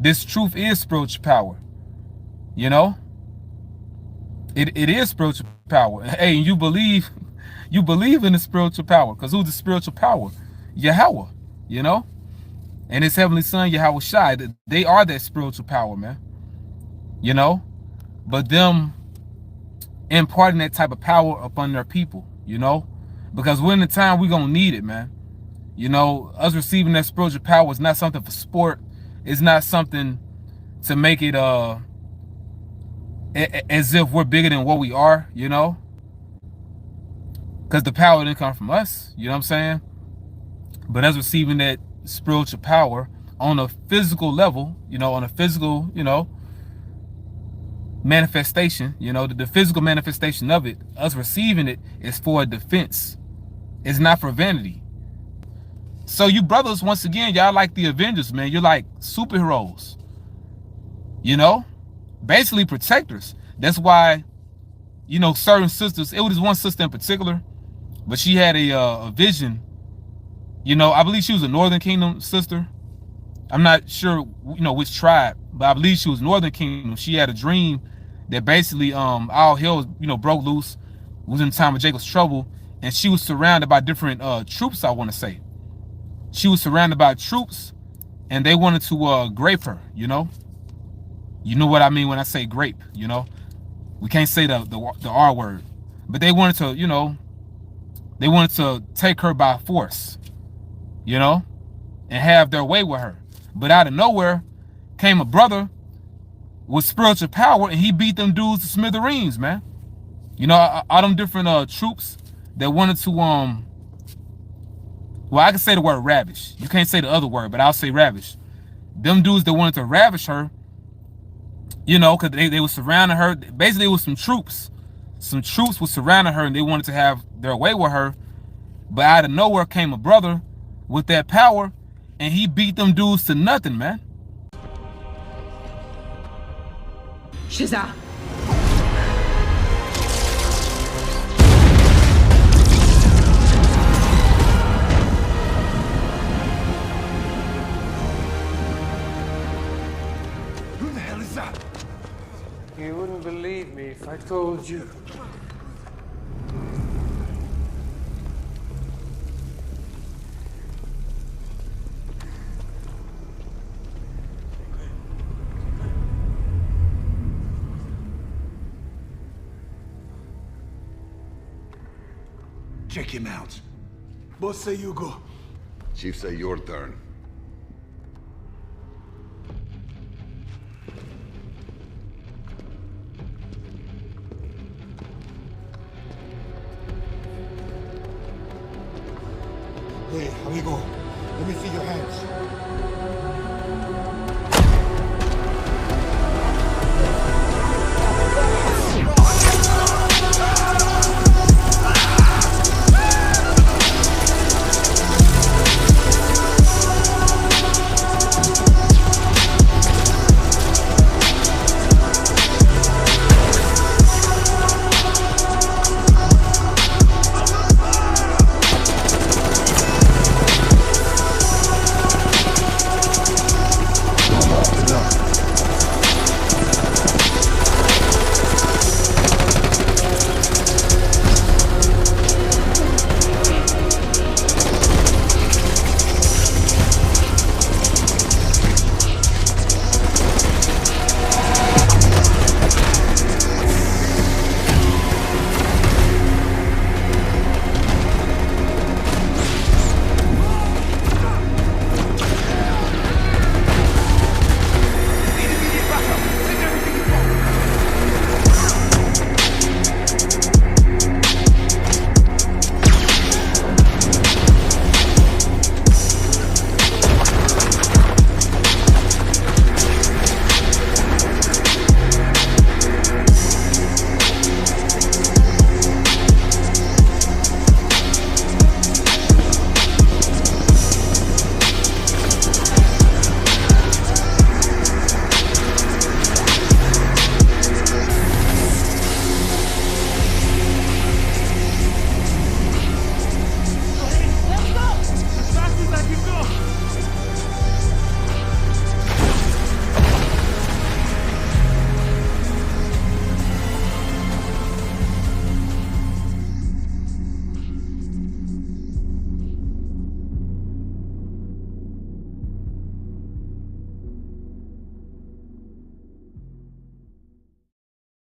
This truth is spiritual power. You know, it is spiritual power. Hey, you believe in the spiritual power, because who's the spiritual power? Yahweh, you know, and his heavenly son YAHAWASHI. They are that spiritual power, man. You know, but them imparting that type of power upon their people, you know, because we're in the time we're gonna need it, man. You know, us receiving that spiritual power is not something for sport. It's not something to make it as if we're bigger than what we are, you know, because the power didn't come from us, you know what I'm saying? But us receiving that spiritual power on a physical level, you know, on a physical, you know, manifestation, you know, the physical manifestation of it, us receiving it is for a defense. It's not for vanity. So you brothers, once again, y'all like the Avengers, man. You're like superheroes, you know, basically protectors. That's why, you know, certain sisters, it was one sister in particular, but she had a vision, you know. I believe she was a Northern Kingdom sister. I'm not sure, you know, which tribe, but I believe she was Northern Kingdom. She had a dream that basically all hell, you know, broke loose. It was in the time of Jacob's trouble, and she was surrounded by different troops, I want to say. She was surrounded by troops, and they wanted to grape her, you know. You know what I mean when I say grape, you know. We can't say the R word, but they wanted to, you know, they wanted to take her by force, you know, and have their way with her. But out of nowhere came a brother with spiritual power, and he beat them dudes to smithereens, man. You know, all them different troops that wanted to well, I can say the word ravish. You can't say the other word, but I'll say ravish. Them dudes that wanted to ravish her, you know, because they were surrounding her. Basically, it was some troops. Some troops were surrounding her, and they wanted to have their way with her. But out of nowhere came a brother with that power, and he beat them dudes to nothing, man. CHAAZAQ. Who the hell is that? You wouldn't believe me if I told you. Check him out. Boss say you go. Chief say your turn.